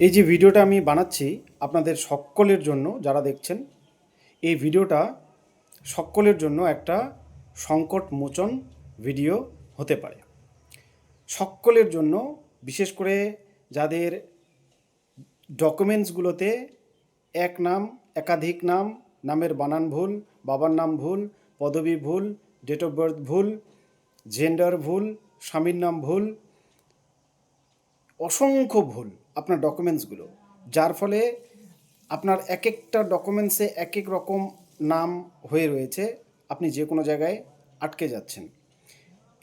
এই যে ভিডিওটা আমি বানাচ্ছি আপনাদের সকলের জন্য যারা দেখছেন, এই ভিডিওটা সকলের জন্য একটা সংকট মোচন ভিডিও হতে পারে। সকলের জন্য, বিশেষ করে যাদের ডকুমেন্টসগুলোতে এক নাম, একাধিক নাম, নামের বানান ভুল, বাবার নাম ভুল, পদবি ভুল, ডেট অফ বার্থ ভুল, জেন্ডার ভুল, স্বামীর নাম ভুল, অসংখ্য ভুল আপনার ডকুমেন্টসগুলো, যার ফলে আপনার এক একটা ডকুমেন্টসে এক এক রকম নাম হয়ে রয়েছে, আপনি যে কোনো জায়গায় আটকে যাচ্ছেন,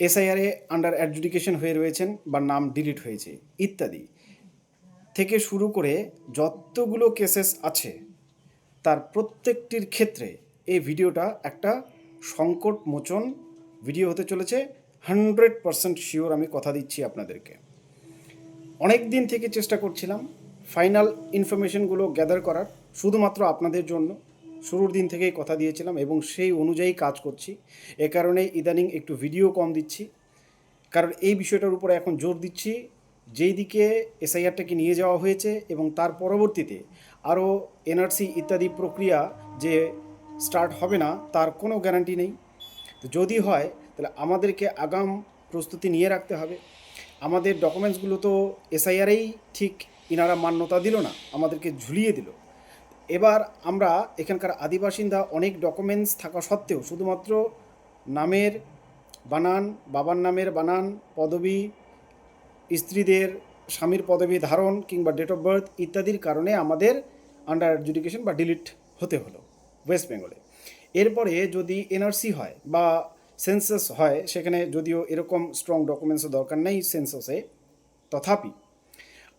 এসআইআরে আন্ডার অ্যাডজুডিকেশন হয়ে রয়েছেন বা নাম ডিলিট হয়েছে ইত্যাদি থেকে শুরু করে যতগুলো কেসেস আছে তার প্রত্যেকটির ক্ষেত্রে এই ভিডিওটা একটা সংকট মোচন ভিডিও হতে চলেছে। 100% শিওর, আমি কথা দিচ্ছি আপনাদেরকে। অনেক দিন থেকে চেষ্টা করছিলাম ফাইনাল ইনফরমেশনগুলো গ্যাদার করার, শুধুমাত্র আপনাদের জন্য। শুরুর দিন থেকেই কথা দিয়েছিলাম এবং সেই অনুযায়ী কাজ করছি। এ কারণে ইদানিং একটু ভিডিও কম দিচ্ছি, কারণ এই বিষয়টার উপরে এখন জোর দিচ্ছি। যেই দিকে এসআইআরটাকে নিয়ে যাওয়া হয়েছে এবং তার পরবর্তীতে আরও এনআরসি ইত্যাদি প্রক্রিয়া যে স্টার্ট হবে না তার কোনো গ্যারান্টি নেই। তো যদি হয় তাহলে আমাদেরকে আগাম প্রস্তুতি নিয়ে রাখতে হবে। আমাদের ডকুমেন্টসগুলো তো এসআইআরেই ঠিক ইনারা মান্যতা দিল না, আমাদেরকে ঝুলিয়ে দিল। এবার আমরা এখানকার আদিবাসিন্দা অনেক ডকুমেন্টস থাকা সত্ত্বেও শুধুমাত্র নামের বানান, বাবার নামের বানান, পদবি, স্ত্রীদের স্বামীর পদবি ধারণ কিংবা ডেট অফ বার্থ ইত্যাদির কারণে আমাদের আন্ডার অ্যাডজুডিকেশন বা ডিলিট হতে হলো ওয়েস্ট বেঙ্গলে। এরপরে যদি এনআরসি হয় বা সেন্সাস হয়, সেখানে যদিও এরকম স্ট্রং ডকুমেন্টসের দরকার নেই সেন্সাসে, তথাপি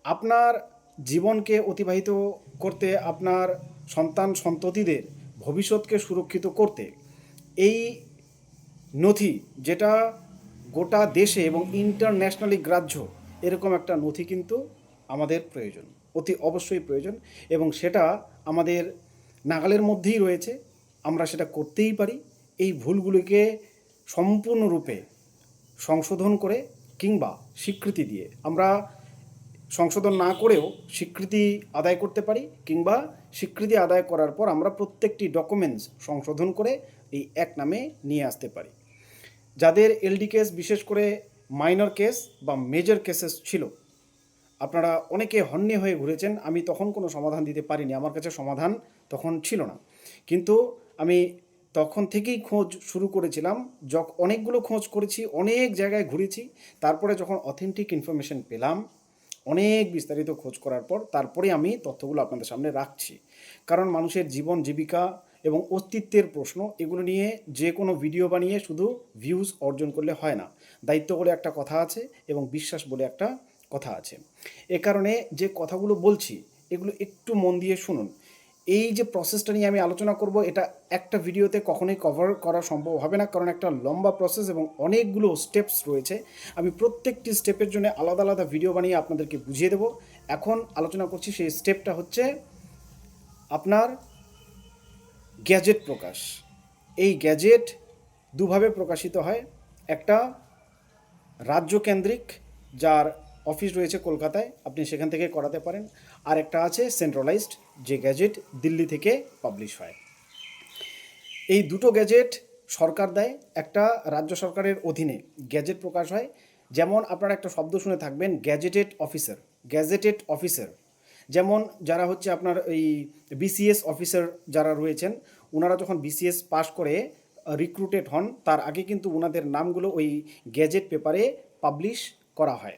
আপনার জীবনকে অতিবাহিত করতে, আপনার সন্তান সন্ততিদের ভবিষ্যৎকে সুরক্ষিত করতে এই নথি, যেটা গোটা দেশে এবং ইন্টারন্যাশনালি গ্রাহ্য, এরকম একটা নথি কিন্তু আমাদের প্রয়োজন, অতি অবশ্যই প্রয়োজন। এবং সেটা আমাদের নাগালের মধ্যেই রয়েছে, আমরা সেটা করতেই পারি। এই ভুলগুলিকে সম্পূর্ণরূপে সংশোধন করে কিংবা স্বীকৃতি দিয়ে, আমরা সংশোধন না করেও স্বীকৃতি আদায় করতে পারি, কিংবা স্বীকৃতি আদায় করার পর আমরা প্রত্যেকটি ডকুমেন্টস সংশোধন করে এই এক নামে নিয়ে আসতে পারি। যাদের এলডি কেস, বিশেষ করে মাইনর কেস বা মেজর কেসেস ছিল, আপনারা অনেকে হন্যে হয়ে ঘুরেছেন। আমি তখন কোনো সমাধান দিতে পারিনি, আমার কাছে সমাধান তখন ছিল না। কিন্তু আমি তখন থেকেই খোঁজ শুরু করেছিলাম, অনেকগুলো খোঁজ করেছি, অনেক জায়গায় ঘুরেছি। তারপরে যখন অথেন্টিক ইনফরমেশন পেলাম, অনেক বিস্তারিত খোঁজ করার পর তারপরে আমি তথ্যগুলো আপনাদের সামনে রাখছি। কারণ মানুষের জীবন জীবিকা এবং অস্তিত্বের প্রশ্ন, এগুলো নিয়ে যে কোনো ভিডিও বানিয়ে শুধু ভিউজ অর্জন করলে হয় না। দায়িত্ব বলে একটা কথা আছে এবং বিশ্বাস বলে একটা কথা আছে। এ কারণে যে কথাগুলো বলছি এগুলো একটু মন দিয়ে শুনুন। এই যে প্রসেসটা নিয়ে আমি আলোচনা করব, এটা একটা ভিডিওতে কখনোই কভার করা সম্ভব হবে না, কারণ একটা লম্বা প্রসেস এবং অনেকগুলো স্টেপস রয়েছে। আমি প্রত্যেকটি স্টেপের জন্য আলাদা আলাদা ভিডিও বানিয়ে আপনাদেরকে বুঝিয়ে দেব। এখন আলোচনা করছি সেই স্টেপটা হচ্ছে আপনার গ্যাজেট প্রকাশ। এই গ্যাজেট দুভাবে প্রকাশিত হয়, একটা রাজ্যকেন্দ্রিক, যার অফিস রয়েছে কলকাতায়, আপনি সেখান থেকে করাতে পারেন। আর একটা আছে সেন্ট্রালাইজড, যে গ্যাজেট দিল্লি থেকে পাবলিশ হয়। এই দুটো গ্যাজেট সরকার দেয়, একটা রাজ্য সরকারের অধীনে গ্যাজেট প্রকাশ হয়। যেমন আপনারা একটা শব্দ শুনে থাকবেন, গ্যাজেটেড অফিসার। গ্যাজেটেড অফিসার যেমন যারা হচ্ছে আপনার এই বিসিএস অফিসার যারা রয়েছেন, ওনারা যখন বিসিএস পাশ করে রিক্রুটেড হন, তার আগে কিন্তু ওনাদের নামগুলো ওই গ্যাজেট পেপারে পাবলিশ করা হয়।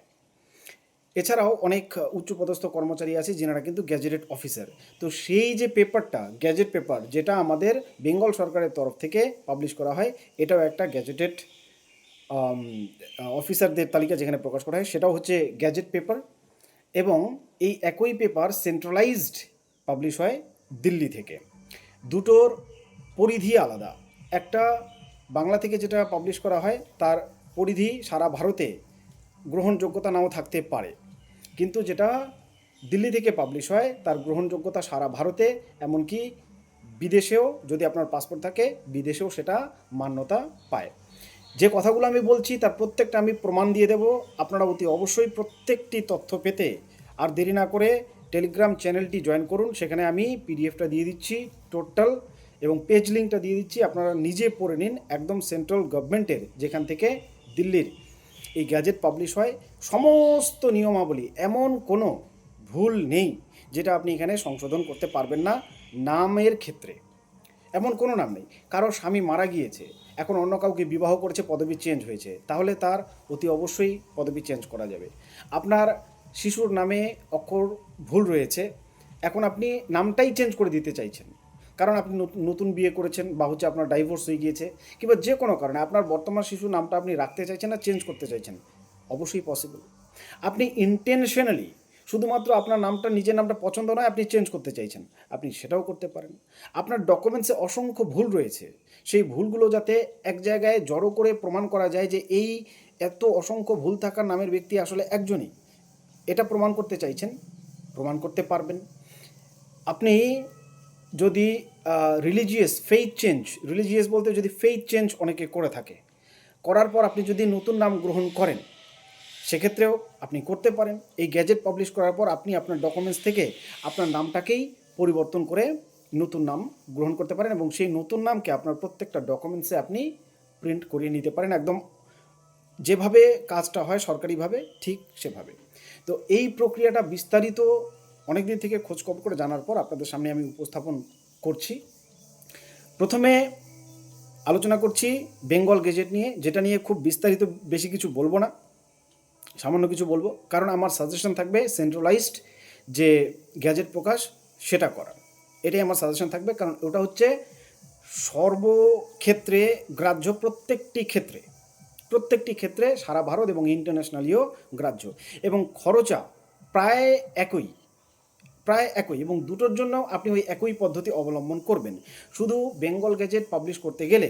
এছাড়াও অনেক উচ্চপদস্থ কর্মচারী আছে যিনারা কিন্তু গ্যাজেটেড অফিসার। তো সেই যে পেপারটা, গ্যাজেট পেপার, যেটা আমাদের বেঙ্গল সরকারের তরফ থেকে পাবলিশ করা হয়, এটাও একটা গ্যাজেটেড অফিসারদের তালিকা যেখানে প্রকাশ করা হয়, সেটাও হচ্ছে গ্যাজেট পেপার। এবং এই একই পেপার সেন্ট্রালাইজড পাবলিশ হয় দিল্লি থেকে। দুটোর পরিধি আলাদা। একটা বাংলা থেকে যেটা পাবলিশ করা হয় তার পরিধি সারা ভারতে গ্রহণযোগ্যতা নাও থাকতে পারে, কিন্তু যেটা দিল্লি থেকে পাবলিশ হয় তার গ্রহণযোগ্যতা সারা ভারতে, এমনকি বিদেশেও, যদি আপনার পাসপোর্ট থাকে বিদেশেও সেটা মান্যতা পায়। যে কথাগুলো আমি বলছি তার প্রত্যেকটা আমি প্রমাণ দিয়ে দেব। আপনারা অতি অবশ্যই প্রত্যেকটি তথ্য পেতে আর দেরি না করে টেলিগ্রাম চ্যানেলটি জয়েন করুন, সেখানে আমি পিডিএফটা দিয়ে দিচ্ছি টোটাল, এবং পেজ লিঙ্কটা দিয়ে দিচ্ছি, আপনারা নিজে পড়ে নিন। একদম সেন্ট্রাল গভর্নমেন্টের, যেখান থেকে দিল্লির এই গ্যাজেট পাবলিশ হয়, সমস্ত নিয়মাবলী, এমন কোনো ভুল নেই যেটা আপনি এখানে সংশোধন করতে পারবেন না। নামের ক্ষেত্রে এমন কোনো নাম নেই। কারো স্বামী মারা গিয়েছে, এখন অন্য কাউকে বিবাহ করেছে, পদবি চেঞ্জ হয়েছে, তাহলে তার অতি অবশ্যই পদবি চেঞ্জ করা যাবে। আপনার শিশুর নামে অক্ষর ভুল রয়েছে, এখন আপনি নামটাই চেঞ্জ করে দিতে চাইছেন, কারণ আপনি নতুন বিয়ে করেছেন, বা হচ্ছে আপনার ডাইভোর্স হয়ে গিয়েছে, কিংবা যে কোনো কারণে আপনার বর্তমান শিশুর নামটা আপনি রাখতে চাইছেন না চেঞ্জ করতে চাইছেন, অবশ্যই পসিবল। আপনি ইন্টেনশনালি শুধুমাত্র আপনার নামটা, নিজের নামটা পছন্দ নয়, আপনি চেঞ্জ করতে চাইছেন, আপনি সেটাও করতে পারেন। আপনার ডকুমেন্টসে অসংখ্য ভুল রয়েছে, সেই ভুলগুলো যাতে এক জায়গায় জড়ো করে প্রমাণ করা যায় যে এই এত অসংখ্য ভুল থাকার নামের ব্যক্তি আসলে একজনই, এটা প্রমাণ করতে চাইছেন, প্রমাণ করতে পারবেন। আপনি যদি রিলিজিয়াস বলতে যদি ফেইথ চেঞ্জ অনেকে করে থাকে, করার পর আপনি যদি নতুন নাম গ্রহণ করেন, সেক্ষেত্রেও আপনি করতে পারেন। এই গ্যাজেট পাবলিশ করার পর আপনি আপনার ডকুমেন্টস থেকে আপনার নামটাকেই পরিবর্তন করে নতুন নাম গ্রহণ করতে পারেন, এবং সেই নতুন নামকে আপনার প্রত্যেকটা ডকুমেন্টসে আপনি প্রিন্ট করিয়ে নিতে পারেন, একদম যেভাবে কাজটা হয় সরকারিভাবে, ঠিক সেভাবে। তো এই প্রক্রিয়াটা বিস্তারিত অনেক দিন থেকে খোঁজখবর করে জানার পর আপনাদের সামনে আমি উপস্থাপন করছি। প্রথমে আলোচনা করছি বেঙ্গল গেজেট নিয়ে, যেটা নিয়ে খুব বিস্তারিত বেশি কিছু বলবো না, সামান্য কিছু বলবো, কারণ আমার সাজেশন থাকবে সেন্ট্রালাইজড যে গ্যাজেট প্রকাশ সেটা করার, এটাই আমার সাজেশন থাকবে, কারণ ওটা হচ্ছে সর্বক্ষেত্রে গ্রাহ্য, প্রত্যেকটি ক্ষেত্রে সারা ভারত এবং ইন্টারন্যাশনালিও গ্রাহ্য, এবং খরচা প্রায় একই, এবং দুটোর জন্য আপনি ওই একই পদ্ধতি অবলম্বন করবেন। শুধু বেঙ্গল গ্যাজেট পাবলিশ করতে গেলে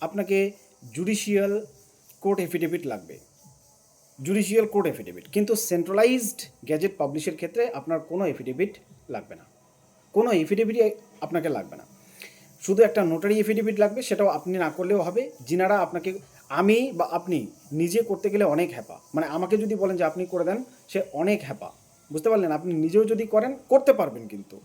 আপনাকে জুডিশিয়াল কোর্ট এফিডেভিট লাগবে, কিন্তু সেন্ট্রালাইজড গ্যাজেট পাবলিশের ক্ষেত্রে আপনার কোনো এফিডেভিট লাগবে না, আপনাকে লাগবে না। শুধু একটা নোটারি এফিডেভিট লাগবে, সেটাও আপনি না করলেও হবে। যিনারা আপনাকে, আমি বা আপনি নিজে করতে গেলে অনেক হ্যাপা, মানে আমাকে যদি বলেন যে আপনি করে দেন, সে অনেক হ্যাপা, বুঝতে পারলেন? আপনি নিজেও যদি করেন, করতে পারবেন, কিন্তু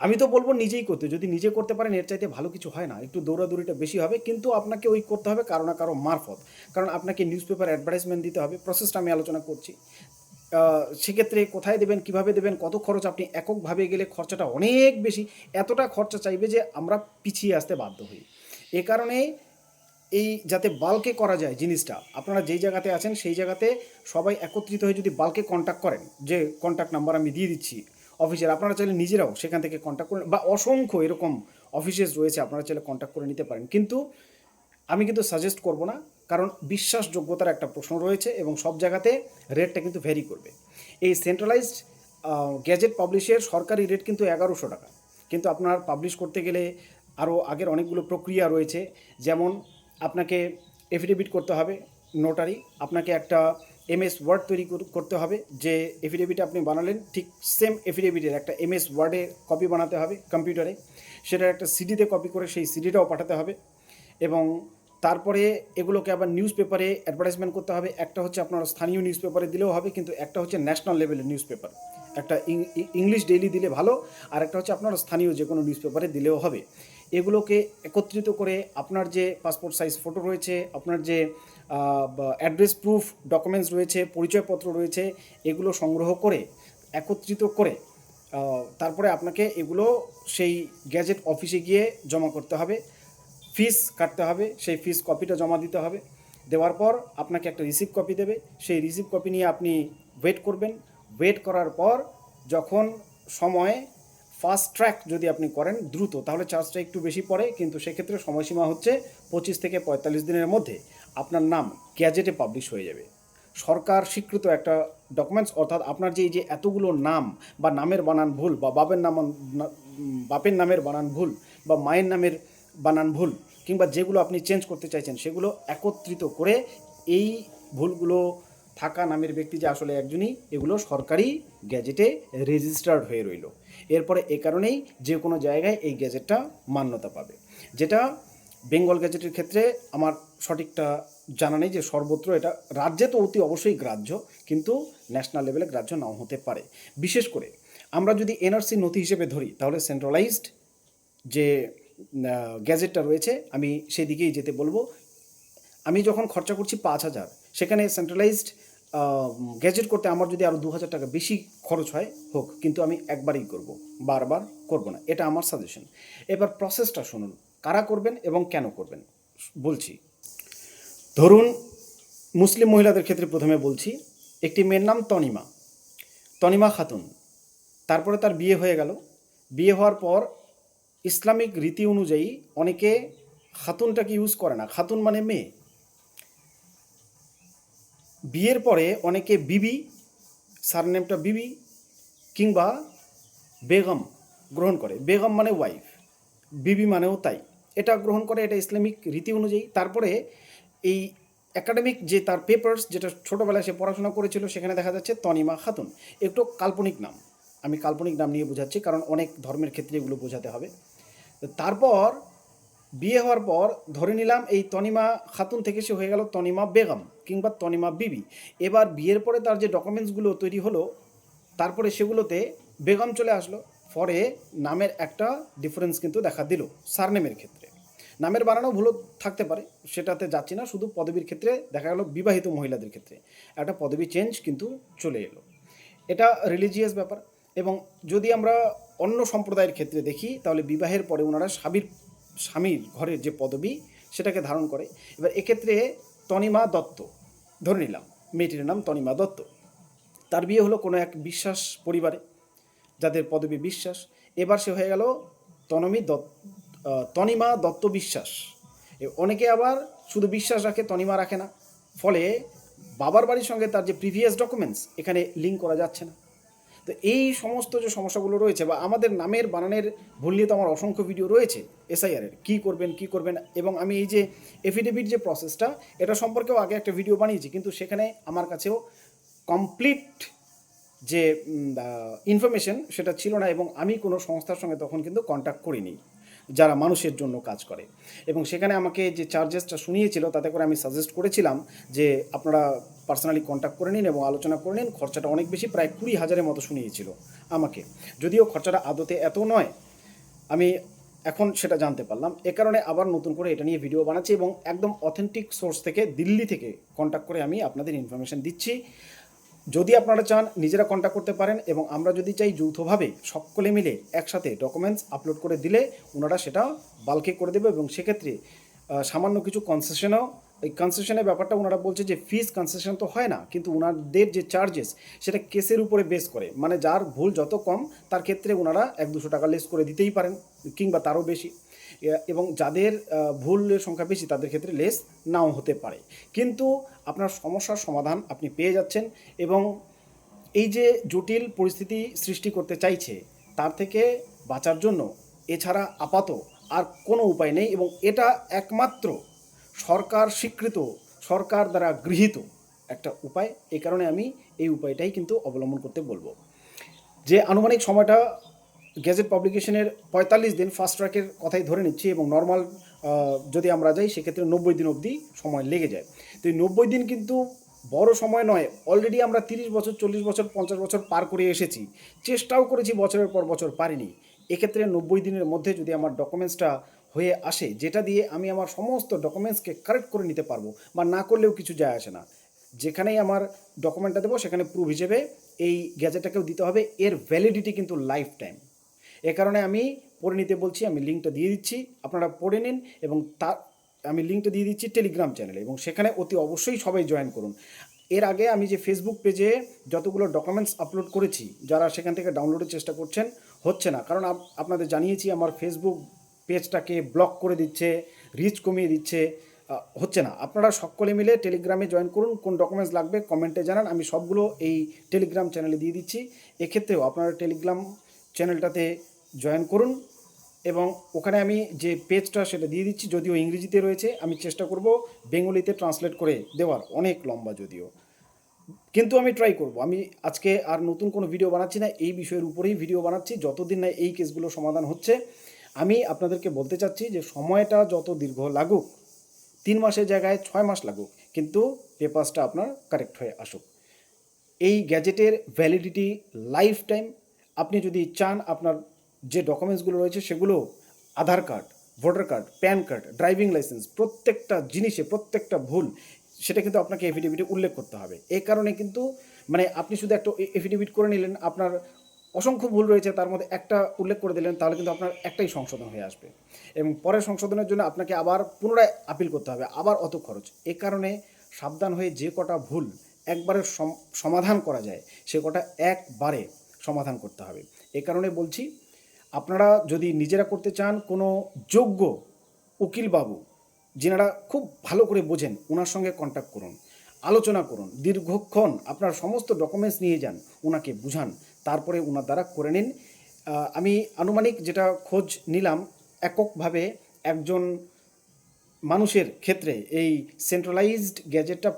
আমি তো বলবো নিজেই করতে। যদি নিজে করতে পারেন, এর চাইতে ভালো কিছু হয় না, একটু দৌড়াদৌড়িটা বেশি হবে, কিন্তু আপনাকে ওই করতে হবে কারো না কারো মারফত, কারণ আপনাকে নিউজ পেপার অ্যাডভার্টাইজমেন্ট দিতে হবে, প্রসেসটা আমি আলোচনা করছি। সেক্ষেত্রে কোথায় দেবেন, কিভাবে দেবেন, কত খরচ, আপনি এককভাবে গেলে খরচাটা অনেক বেশি, এতটা খরচা চাইবে যে আমরা পিছিয়ে আসতে বাধ্য হই। এ কারণে এই যাতে বাল্কে করা যায় জিনিসটা, আপনারা যেই জায়গাতে আছেন সেই জায়গাতে সবাই একত্রিত হয়ে যদি বাল্কে কন্ট্যাক্ট করেন, যে কন্ট্যাক্ট নাম্বার আমি দিয়ে দিচ্ছি অফিসের, আপনারা চাইলে নিজেরাও সেখান থেকে কন্ট্যাক্ট করেন, বা অসংখ্য এরকম অফিসেস রয়েছে, আপনারা চাইলে কন্ট্যাক্ট করে নিতে পারেন। কিন্তু আমি কিন্তু সাজেস্ট করব না, কারণ বিশ্বাসযোগ্যতার একটা প্রশ্ন রয়েছে, এবং সব জায়গাতে রেটটা কিন্তু ভ্যারি করবে। এই সেন্ট্রালাইজড গ্যাজেট পাবলিশের সরকারি রেট কিন্তু 1100 টাকা, কিন্তু আপনার পাবলিশ করতে গেলে আরও আগের অনেকগুলো প্রক্রিয়া রয়েছে, যেমন আপনাকে এফিডেভিট করতে হবে নোটারি, আপনাকে একটা এমএস ওয়ার্ড তৈরি করতে হবে, যে এফিডেভিট আপনি বানালেন ঠিক সেম এফিডেভিটের একটা এমএস ওয়ার্ডে কপি বানাতে হবে কম্পিউটারে, সেটার একটা সিডিতে কপি করে সেই সিডিটাও পাঠাতে হবে, এবং তারপরে এগুলোকে আবার নিউজ পেপারে অ্যাডভার্টাইজমেন্ট করতে হবে। একটা হচ্ছে আপনার স্থানীয় নিউজ পেপারে দিলেও হবে, কিন্তু একটা হচ্ছে ন্যাশনাল লেভেলের নিউজ পেপার, একটা ইংলিশ ডেইলি দিলে ভালো, আর একটা হচ্ছে আপনার স্থানীয় যে কোনো নিউজ পেপারে দিলেও হবে। এগুলোকে একত্রিত করে আপনার যে পাসপোর্ট সাইজ ফটো রয়েছে, আপনার যে অ্যাড্রেস প্রুফ ডকুমেন্টস রয়েছে, পরিচয়পত্র রয়েছে, এগুলো সংগ্রহ করে একত্রিত করে তারপরে আপনাকে এগুলো সেই গ্যাজেট অফিসে গিয়ে জমা করতে হবে, ফিস কাটতে হবে, সেই ফিস কপিটা জমা দিতে হবে। দেওয়ার পর আপনাকে একটা রিসিপ্ট কপি দেবে, সেই রিসিপ্ট কপি নিয়ে আপনি ওয়েট করবেন। ওয়েট করার পর যখন সময় ফাস্ট ট্র্যাক যদি আপনি করেন দ্রুত, তাহলে চার্জটা একটু বেশি পড়ে, কিন্তু সেক্ষেত্রে সময়সীমা হচ্ছে 25 থেকে 45 দিনের মধ্যে আপনার নাম গ্যাজেটে পাবলিশ হয়ে যাবে। সরকার স্বীকৃত একটা ডকুমেন্টস, অর্থাৎ আপনার যে এই যে এতগুলো নাম বা নামের বানান ভুল, বা বাপের নামের বানান ভুল, বা মায়ের নামের বানান ভুল, কিংবা যেগুলো আপনি চেঞ্জ করতে চাইছেন সেগুলো একত্রিত করে এই ভুলগুলো থাকা নামের ব্যক্তি যে আসলে একজনই, এগুলো সরকারি গ্যাজেটে রেজিস্টার্ড হয়ে রইল। এরপরে এ কারণেই যে কোনো জায়গায় এই গ্যাজেটটা মান্যতা পাবে, যেটা বেঙ্গল গ্যাজেটের ক্ষেত্রে আমার সঠিকটা জানা নেই যে সর্বত্র এটা, রাজ্যে তো অতি অবশ্যই গ্রাহ্য, কিন্তু ন্যাশনাল লেভেলে গ্রাহ্য নাও হতে পারে। বিশেষ করে আমরা যদি এনআরসি নথি হিসেবে ধরি তাহলে সেন্ট্রালাইজড যে গ্যাজেটটা রয়েছে আমি সেই দিকেই যেতে বলবো। আমি যখন খরচা করছি 5,000, সেখানে সেন্ট্রালাইজড গ্যাজেট করতে আমার যদি আরও 2,000 টাকা বেশি খরচ হয় হোক, কিন্তু আমি একবারই করব, বারবার করব না, এটা আমার সাজেশন। এবার প্রসেসটা শুনুন, কারা করবেন এবং কেন করবেন বলছি। ধরুন মুসলিম মহিলাদের ক্ষেত্রে প্রথমে বলছি, একটি মেয়ের নাম তনিমা, তনিমা খাতুন। তারপরে তার বিয়ে হয়ে গেল। বিয়ে হওয়ার পর ইসলামিক রীতি অনুযায়ী অনেকে খাতুনটাকে ইউজ করে না, খাতুন মানে মেয়ে। বিয়ের পরে অনেকে বিবি, সারনেমটা বিবি কিংবা বেগম গ্রহণ করে। বেগম মানে ওয়াইফ, বিবি মানেও তাই, এটা গ্রহণ করে, এটা ইসলামিক রীতি অনুযায়ী। তারপরে এই একাডেমিক যে তার পেপারস, যেটা ছোটোবেলায় সে পড়াশোনা করেছিল, সেখানে দেখা যাচ্ছে তনিমা খাতুন, একটু কাল্পনিক নাম। আমি কাল্পনিক নাম নিয়ে বোঝাচ্ছি কারণ অনেক ধর্মের ক্ষেত্রে এগুলো বোঝাতে হবে। তারপর বিয়ে হওয়ার পর ধরে নিলাম এই তনিমা খাতুন থেকে সে হয়ে গেল তনিমা বেগম কিংবা তনিমা বিবি। এবার বিয়ের পরে তার যে ডকুমেন্টসগুলো তৈরি হলো, তারপরে সেগুলোতে বেগম চলে আসলো। পরে নামের একটা ডিফারেন্স কিন্তু দেখা দিল সারনেমের ক্ষেত্রে। নামের বানানো ভুলও থাকতে পারে, সেটাতে যাচ্ছি না, শুধু পদবীর ক্ষেত্রে দেখা গেল বিবাহিত মহিলাদের ক্ষেত্রে একটা পদবী চেঞ্জ কিন্তু চলে এলো। এটা রিলিজিয়াস ব্যাপার। এবং যদি আমরা অন্য সম্প্রদায়ের ক্ষেত্রে দেখি তাহলে বিবাহের পরে ওনারা স্বামীর ঘরের যে পদবী সেটাকে ধারণ করে। এবার এক্ষেত্রে তনিমা দত্ত ধরে নিলাম, মেয়েটির নাম তনিমা দত্ত, তার বিয়ে হলো কোনো এক বিশ্বাস পরিবারে যাদের পদবী বিশ্বাস। এবার সে হয়ে গেল তনিমা দত্ত বিশ্বাস। অনেকে আবার শুধু বিশ্বাস রাখে, তনিমা রাখে না, ফলে বাবার বাড়ির সঙ্গে তার যে প্রিভিয়াস ডকুমেন্টস এখানে লিঙ্ক করা যাচ্ছে না। তো এই সমস্ত যে সমস্যাগুলো রয়েছে, বা আমাদের নামের বানানের ভুল নিয়ে তো আমার অসংখ্য ভিডিও রয়েছে এসআইআরের, কী করবেন, এবং আমি এই যে এফিডেভিট যে প্রসেসটা, এটা সম্পর্কেও আগে একটা ভিডিও বানিয়েছি, কিন্তু সেখানে আমার কাছেও কমপ্লিট যে ইনফরমেশন সেটা ছিল না, এবং আমি কোনো সংস্থার সঙ্গে তখন কিন্তু কন্ট্যাক্ট করিনি যারা মানুষের জন্য কাজ করে। এবং সেখানে আমাকে যে চার্জেসটা শুনিয়েছিল তাতে করে আমি সাজেস্ট করেছিলাম যে আপনারা পার্সোনালি কন্ট্যাক্ট করে নিন এবং আলোচনা করে নিন। খরচাটা অনেক বেশি, প্রায় 20,000-এর মতো শুনিয়েছিল আমাকে, যদিও খরচাটা আদতে এত নয়, আমি এখন সেটা জানতে পারলাম। এ কারণে আবার নতুন করে এটা নিয়ে ভিডিও বানাচ্ছি এবং একদম অথেন্টিক সোর্স থেকে, দিল্লি থেকে কন্ট্যাক্ট করে আমি আপনাদের ইনফরমেশান দিচ্ছি। যদি আপনারা চান নিজেরা কন্ট্যাক্ট করতে পারেন, এবং আমরা যদি চাই যৌথভাবে সকলে মিলে একসাথে ডকুমেন্টস আপলোড করে দিলে ওনারা সেটা বাল্কে করে দেবে, এবং সেক্ষেত্রে সামান্য কিছু কনসেশনও, এই কনসেশনের ব্যাপারটা ওনারা বলছে যে ফিস কনসেশন তো হয় না, কিন্তু ওনাদের যে চার্জেস সেটা কেসের উপরে বেস করে, মানে যার ভুল যত কম তার ক্ষেত্রে ওনারা 100-200 টাকা লেস করে দিতেই পারেন কিংবা তারও বেশি, এবং যাদের ভুলের সংখ্যা বেশি তাদের ক্ষেত্রে লেস নাও হতে পারে। কিন্তু আপনার সমস্যার সমাধান আপনি পেয়ে যাচ্ছেন, এবং এই যে জটিল পরিস্থিতি সৃষ্টি করতে চাইছে তার থেকে বাঁচার জন্য এছাড়া আপাতত আর কোনো উপায় নেই, এবং এটা একমাত্র সরকার স্বীকৃত, সরকার দ্বারা গৃহীত একটা উপায়। এই কারণে আমি এই উপায়টাই কিন্তু অবলম্বন করতে বলবো। যে আনুমানিক সময়টা গেজেট পাবলিকেশনের 45 দিন, ফাস্ট ট্র্যাকের কথাই ধরে নিচ্ছি, এবং নর্মাল যদি আমরা যাই সেক্ষেত্রে 90 দিন অবধি সময় লেগে যায়। তো এই 90 দিন কিন্তু বড় সময় নয়। অলরেডি আমরা 30 বছর, 40 বছর, 50 বছর পার করে এসেছি, চেষ্টাও করেছি বছরের পর বছর, পারিনি। এক্ষেত্রে 90 দিনের মধ্যে যদি আমার ডকুমেন্টসটা হয়ে আসে, যেটা দিয়ে আমি আমার সমস্ত ডকুমেন্টসকে কারেক্ট করে নিতে পারবো, বা না করলেও কিছু যায় আসে না, যেখানেই আমার ডকুমেন্টটা দেবো সেখানে প্রুফ হিসেবে এই গ্যাজেটটাকেও দিতে হবে। এর ভ্যালিডিটি কিন্তু লাইফ টাইম। এ কারণে আমি পড়ে নিতে বলছি, আমি লিঙ্কটা দিয়ে দিচ্ছি, আপনারা পড়ে নিন। এবং আমি লিঙ্কটা দিয়ে দিচ্ছি টেলিগ্রাম চ্যানেলে, এবং সেখানে অতি অবশ্যই সবাই জয়েন করুন। এর আগে আমি যে ফেসবুক পেজে যতগুলো ডকুমেন্টস আপলোড করেছি, যারা সেখান থেকে ডাউনলোডের চেষ্টা করছেন, হচ্ছে না, কারণ আপনাদের জানিয়েছি আমার ফেসবুক পেজটাকে ব্লক করে দিচ্ছে, রিচ কমিয়ে দিচ্ছে, হচ্ছে না। আপনারা সকলে মিলে টেলিগ্রামে জয়েন করুন, কোন ডকুমেন্টস লাগবে কমেন্টে জানান, আমি সবগুলো এই টেলিগ্রাম চ্যানেলে দিয়ে দিচ্ছি। এক্ষেত্রেও আপনারা টেলিগ্রাম চ্যানেলটাতে জয়েন করুন, এবং ওখানে আমি যে পেজটা সেটা দিয়ে দিচ্ছি, যদিও ইংরেজিতে রয়েছে, আমি চেষ্টা করব বেঙ্গলিতে ট্রান্সলেট করে দেওয়ার, অনেক লম্বা যদিও, কিন্তু আমি ট্রাই করব। আমি আজকে আর নতুন কোনো ভিডিও বানাচ্ছি না, এই বিষয়ের উপরেই ভিডিও বানাচ্ছি যতদিন না এই কেসগুলো সমাধান হচ্ছে। আমি আপনাদেরকে বলতে চাচ্ছি যে সময়টা যত দীর্ঘ লাগুক, 3 মাসের জায়গায় 6 মাস লাগুক, কিন্তু পেপারসটা আপনার কারেক্ট হয়ে আসুক। এই গ্যাজেটের ভ্যালিডিটি লাইফ টাইম। আপনি যদি চান আপনার যে ডকুমেন্টসগুলো রয়েছে সেগুলো Aadhaar card, voter card, PAN card, driving licence, প্রত্যেকটা জিনিসে প্রত্যেকটা ভুল সেটা কিন্তু আপনাকে এফিডেভিটে উল্লেখ করতে হবে। এই কারণে কিন্তু মানে আপনি শুধু একটা এফিডেভিট করে নিলেন, আপনার অসংখ্য ভুল রয়েছে তার মধ্যে একটা উল্লেখ করে দিলেন, তাহলে কিন্তু আপনার একটাই সংশোধন হয়ে আসবে এবং পরের সংশোধনের জন্য আপনাকে আবার পুনরায় আপিল করতে হবে, আবার অত খরচ। এ কারণে সাবধান হয়ে যে কটা ভুল একবারে সমাধান করা যায় সে কটা একবারে সমাধান করতে হবে। এ কারণে বলছি, আপনারা যদি নিজেরা করতে চান, কোনো যোগ্য উকিলবাবু যিনারা খুব ভালো করে বোঝেন ওনার সঙ্গে কন্ট্যাক্ট করুন, আলোচনা করুন, দীর্ঘক্ষণ আপনার সমস্ত ডকুমেন্টস নিয়ে যান, ওনাকে বুঝান, তারপরে ওনার দ্বারা করে নিন। আমি আনুমানিক যেটা খোঁজ নিলাম, এককভাবে একজন মানুষের ক্ষেত্রে এই সেন্ট্রালাইজড গ্যাজেটটা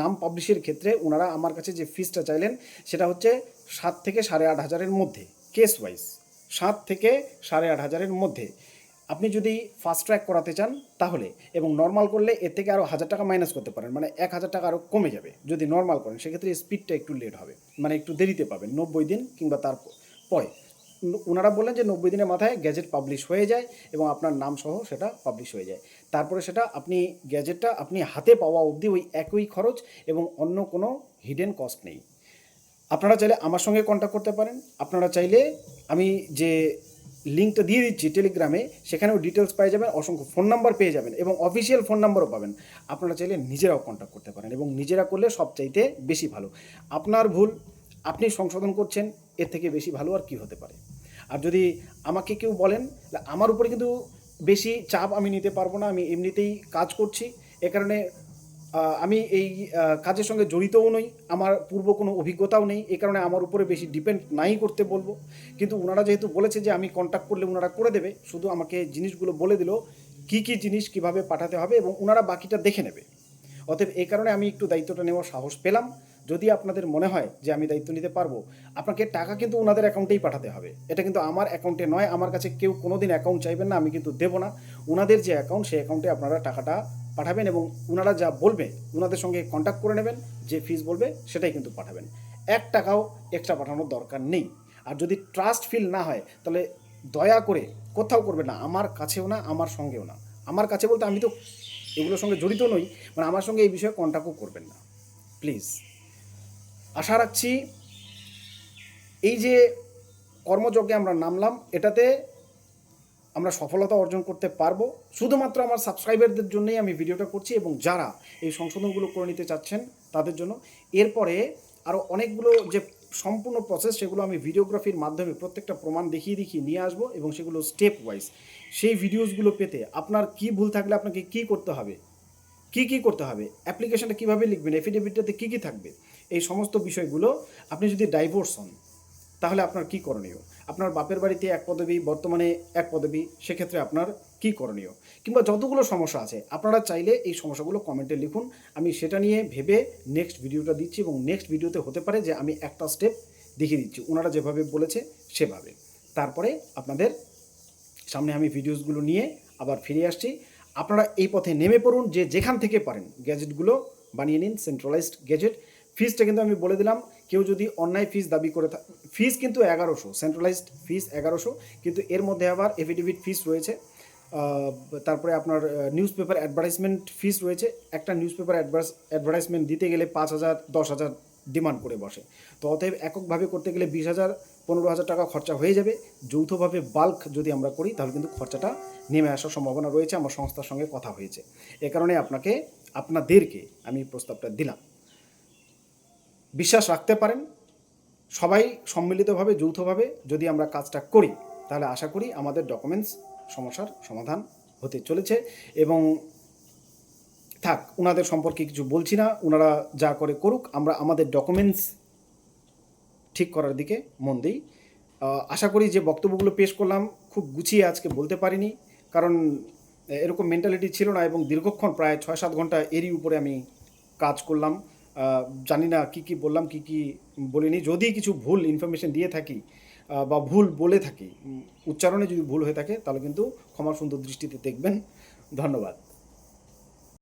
নাম পাবলিশের ক্ষেত্রে ওনারা আমার কাছে যে ফিসটা চাইলেন সেটা হচ্ছে 7 থেকে 8,500-এর মধ্যে, কেস ওয়াইজ 7 থেকে 8,500-এর মধ্যে। আপনি যদি ফাস্ট ট্র্যাক করাতে চান তাহলে, এবং নর্মাল করলে এর থেকে আরও 1,000 টাকা মাইনাস করতে পারেন, মানে 1,000 টাকা আরও কমে যাবে যদি নর্মাল করেন। সেক্ষেত্রে স্পিডটা একটু লেট হবে, মানে একটু দেরিতে পাবেন, 90 দিন কিংবা তার পরে। ওনারা বললেন যে 90 দিনের মাথায় গ্যাজেট পাবলিশ হয়ে যায় এবং আপনার নাম সহ সেটা পাবলিশ হয়ে যায়। তারপরে সেটা আপনি গ্যাজেটটা আপনি হাতে পাওয়া অবধি ওই একই খরচ এবং অন্য কোনো হিডেন কস্ট নেই। আপনারা চাইলে আমার সঙ্গে কন্ট্যাক্ট করতে পারেন। আপনারা চাইলে আমি যে লিঙ্কটা দিয়ে দিচ্ছি টেলিগ্রামে, সেখানেও ডিটেলস পেয়ে যাবেন, অসংখ্য ফোন নাম্বার পেয়ে যাবেন এবং অফিসিয়াল ফোন নাম্বারও পাবেন। আপনারা চাইলে নিজেরাও কন্ট্যাক্ট করতে পারেন এবং নিজেরা করলে সবচাইতে বেশি ভালো। আপনার ভুল আপনি সংশোধন করছেন, এর থেকে বেশি ভালো আর কি হতে পারে। আর যদি আমাকে কেউ বলেন, আমার উপরে কিন্তু বেশি চাপ আমি নিতে পারবো না, আমি এমনিতেই কাজ করছি। এ কারণে আমি এই কাজের সঙ্গে জড়িতও নই, আমার পূর্ব কোনো অভিজ্ঞতাও নেই, এ কারণে আমার উপরে বেশি ডিপেন্ড নাই করতে বলবো। কিন্তু ওনারা যেহেতু বলেছে যে আমি কন্ট্যাক্ট করলে ওনারা করে দেবে, শুধু আমাকে জিনিসগুলো বলে দিল কী কী জিনিস কিভাবে পাঠাতে হবে এবং ওনারা বাকিটা দেখে নেবে। অতএব এই কারণে আমি একটু দায়িত্বটা নেওয়ার সাহস পেলাম। যদি আপনাদের মনে হয় যে আমি দায়িত্ব নিতে পারবো, আপনাকে টাকা কিন্তু ওনাদের অ্যাকাউন্টেই পাঠাতে হবে, এটা কিন্তু আমার অ্যাকাউন্টে নয়। আমার কাছে কেউ কোনো দিন অ্যাকাউন্ট চাইবেন না, আমি কিন্তু দেবো না। ওনাদের যে অ্যাকাউন্ট সেই অ্যাকাউন্টে আপনারা টাকাটা পাঠাবেন এবং ওনারা যা বলবে ওনাদের সঙ্গে কন্ট্যাক্ট করে নেবেন, যে ফিস বলবে সেটাই কিন্তু পাঠাবেন। 1 টাকাও এক্সট্রা পাঠানোর দরকার নেই। আর যদি ট্রাস্ট ফিল না হয় তাহলে দয়া করে কোথাও করবে না, আমার কাছেও না, আমার সঙ্গেও না। আমার কাছে বলতে আমি তো এগুলোর সঙ্গে জড়িত নই, মানে আমার সঙ্গে এই বিষয়ে কন্ট্যাক্টও করবেন না প্লিজ। আশা রাখছি এই যে কর্মযজ্ঞে আমরা নামলাম, এটাতে আমরা সফলতা অর্জন করতে পারবো। শুধুমাত্র আমার সাবস্ক্রাইবারদের জন্যই আমি ভিডিওটা করছি এবং যারা এই সংশোধনগুলো করে নিতে চাচ্ছেন তাদের জন্য। এরপরে আরও অনেকগুলো যে সম্পূর্ণ প্রসেস সেগুলো আমি ভিডিওগ্রাফির মাধ্যমে প্রত্যেকটা প্রমাণ দেখিয়ে নিয়ে আসবো এবং সেগুলো স্টেপ ওয়াইজ। সেই ভিডিওসগুলো পেতে আপনার কি ভুল থাকলে আপনাকে কি করতে হবে, কি করতে হবে, অ্যাপ্লিকেশনটা কীভাবে লিখবেন, এফিডেভিটটাতে কী থাকবে, এই সমস্ত বিষয়গুলো। আপনি যদি ডাইভোর্স হন তাহলে আপনার কি করণীয়, আপনার বাপের বাড়িতে 1 পদবি, বর্তমানে 1 পদবি, সেক্ষেত্রে আপনার কি করণীয়, কিংবা যতগুলো সমস্যা আছে আপনারা চাইলে এই সমস্যাগুলো কমেন্টে লিখুন। আমি সেটা নিয়ে ভেবে নেক্সট ভিডিওটা দিচ্ছি এবং নেক্সট ভিডিওতে হতে পারে যে আমি একটা স্টেপ দেখিয়ে দিচ্ছি ওনারা যেভাবে বলেছে সেভাবে। তারপরে আপনাদের সামনে আমি ভিডিওসগুলো নিয়ে আবার ফিরে আসছি। আপনারা এই পথে নেমে পড়ুন, যে যেখান থেকে পারেন গ্যাজেটগুলো বানিয়ে নিন, সেন্ট্রালাইজড গ্যাজেট। ফিসটা কিন্তু আমি বলে দিলাম, কেউ যদি অন্যায় ফিস দাবি করে ফিস কিন্তু 1100, সেন্ট্রালাইজড ফিস 1100, কিন্তু এর মধ্যে আবার এফিডেভিট ফিস রয়েছে, তারপরে আপনার নিউজ পেপার অ্যাডভার্টাইজমেন্ট ফিস রয়েছে। একটা নিউজ পেপার অ্যাডভার্টাইজমেন্ট দিতে গেলে 5,000 10,000 ডিমান্ড করে বসে। তো অতএব এককভাবে করতে গেলে 20,000 15,000 টাকা খরচা হয়ে যাবে। যৌথভাবে বাল্ক যদি আমরা করি তাহলে কিন্তু খরচাটা নেমে আসার সম্ভাবনা রয়েছে, আমার সংস্থার সঙ্গে কথা হয়েছে। এ কারণে আপনাদেরকে আমি প্রস্তাবটা দিলাম। বিশ্বাস রাখতে পারেন, সবাই সম্মিলিতভাবে যৌথভাবে যদি আমরা কাজটা করি তাহলে আশা করি আমাদের ডকুমেন্টস সমস্যার সমাধান হতে চলেছে। এবং থাক, ওনাদের সম্পর্কে কিছু বলছি না, ওনারা যা করে করুক, আমরা আমাদের ডকুমেন্টস ঠিক করার দিকে মন দিই। আশা করি যে বক্তব্যগুলো পেশ করলাম খুব গুছিয়ে আজকে বলতে পারিনি, কারণ এরকম মেন্টালিটি ছিল না এবং দীর্ঘক্ষণ প্রায় 6-7 ঘন্টা এরই উপরে আমি কাজ করলাম। জানি না কী বললাম, কী বলিনি। যদি কিছু ভুল ইনফরমেশন দিয়ে থাকি বা ভুল বলে থাকি, উচ্চারণে যদি ভুল হয়ে থাকে তাহলে কিন্তু ক্ষমা সুন্দর দৃষ্টিতে দেখবেন। ধন্যবাদ।